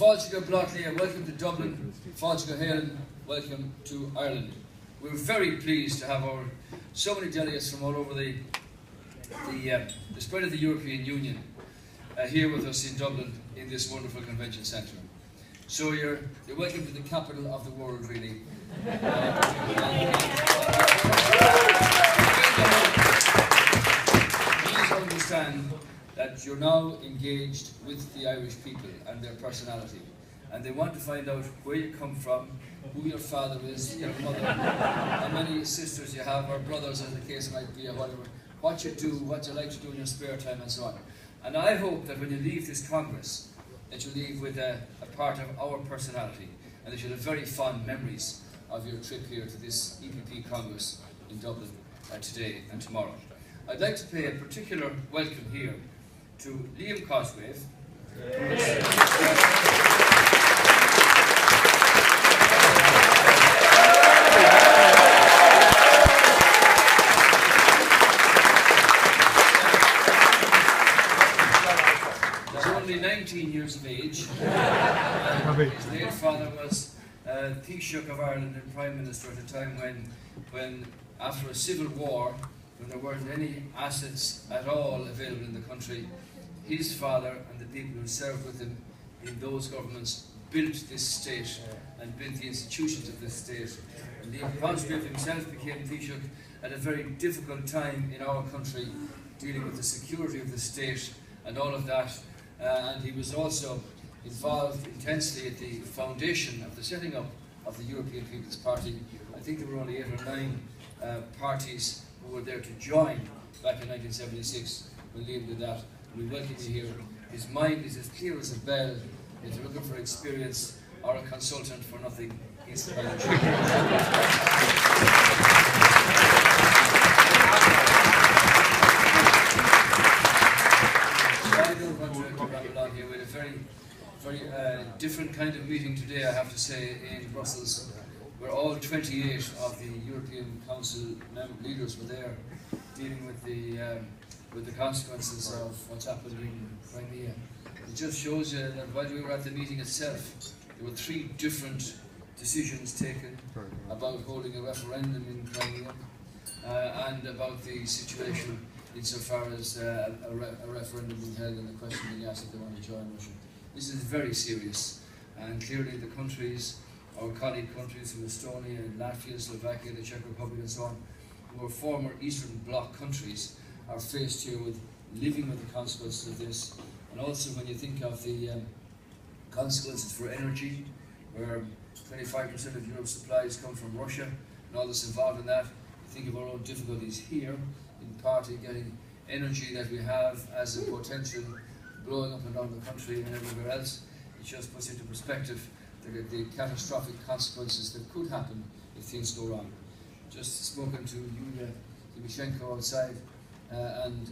Fáilte Blotlia, welcome to Dublin. Fáilte Helen, welcome to Ireland. We're very pleased to have so many delegates from all over the spread of the European Union here with us in Dublin in this wonderful convention centre. So you're welcome to the capital of the world, really. Please understand that you're now engaged with the Irish people and their personality, and they want to find out where you come from, who your father is, your mother, how many sisters you have, or brothers as the case might be, or whatever, what you do, what you like to do in your spare time, and so on. And I hope that when you leave this Congress, that you leave with a part of our personality, and that you'll have very fond memories of your trip here to this EPP Congress in Dublin today and tomorrow. I'd like to pay a particular welcome here to Liam Cosgrave. He's only 19 years of age. His late father was Taoiseach of Ireland and Prime Minister at a time when after a civil war, when there weren't any assets at all available in the country, his father and the people who served with him in those governments built this state and built the institutions of this state. And Liam Cosgrave himself became Taoiseach at a very difficult time in our country, dealing with the security of the state and all of that. And he was also involved intensely at the foundation of the setting up of the European People's Party. I think there were only 8 or 9 parties who were there to join back in 1976 when Liam did that. We welcome you here. His mind is as clear as a bell. If you're looking for experience or a consultant for nothing, he's the man. I don't want to ramble along here. We had a very different kind of meeting today, I have to say, in Brussels, where all 28 of the European Council leaders were there, dealing with the consequences of what's happened in Crimea. It just shows you that while we were at the meeting itself, there were 3 different decisions taken about holding a referendum in Crimea and about the situation insofar as a referendum being held and the question being asked if they want to join Russia. This is very serious, and clearly the countries, our colleague countries from Estonia and Latvia, Slovakia, the Czech Republic and so on, who are former Eastern Bloc countries, are faced here with living with the consequences of this. And also when you think of the consequences for energy, where 25% of Europe's supplies come from Russia, and all that's involved in that, you think of our own difficulties here, in part in getting energy that we have as a potential blowing up and down the country and everywhere else. It just puts into perspective the catastrophic consequences that could happen if things go wrong. Just spoken to Yulia Tymoshenko outside, and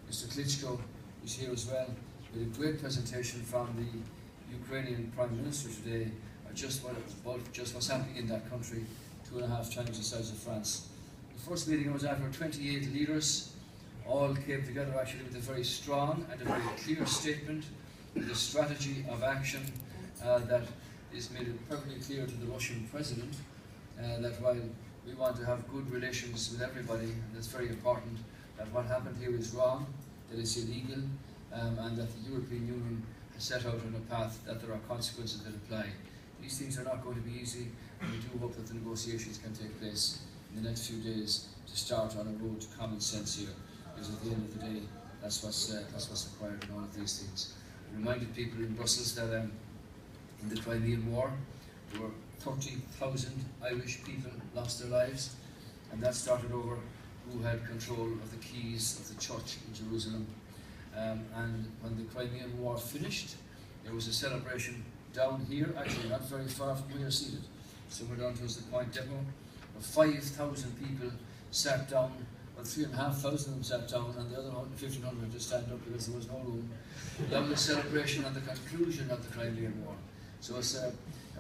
Mr. Klitschko is here as well, with a great presentation from the Ukrainian Prime Minister today, just what's happening in that country, 2.5 times the size of France. The first meeting I was at were 28 leaders, all came together actually with a very strong and a very clear statement, with a strategy of action that is made it perfectly clear to the Russian President that while we want to have good relations with everybody, and that's very important, that what happened here is wrong, that it's illegal, and that the European Union has set out on a path that there are consequences that apply. These things are not going to be easy, and we do hope that the negotiations can take place in the next few days to start on a road to common sense here, because at the end of the day, that's what's required in all of these things. We reminded people in Brussels that in the Crimean War, there were 30,000 Irish people lost their lives, and that started over who had control of the keys of the church in Jerusalem. And when the Crimean War finished, there was a celebration down here, actually not very far from where you're seated, somewhere down towards the Point Depot, where 5,000 people sat down, or 3,500 of them sat down, and the other 1,500 had to stand up because there was no room. That was a celebration at the conclusion of the Crimean War. So it's,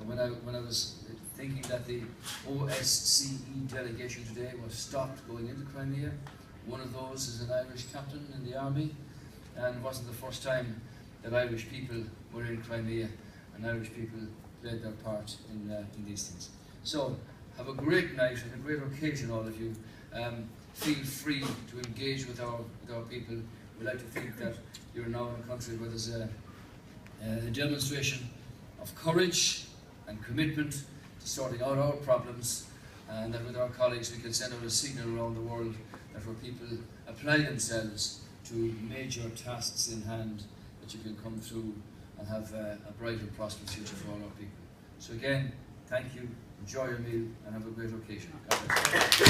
when I was thinking that the OSCE delegation today was stopped going into Crimea, one of those is an Irish captain in the army, and it wasn't the first time that Irish people were in Crimea, and Irish people played their part in these things. So, have a great night and a great occasion, all of you. Feel free to engage with our people. We like to think that you're now in a country where there's a demonstration of courage and commitment to sorting out our problems, and that with our colleagues we can send out a signal around the world that where people apply themselves to major tasks in hand, that you can come through and have a bright and prosperous future for all our people. So again, thank you, enjoy your meal, and have a great occasion. God bless you.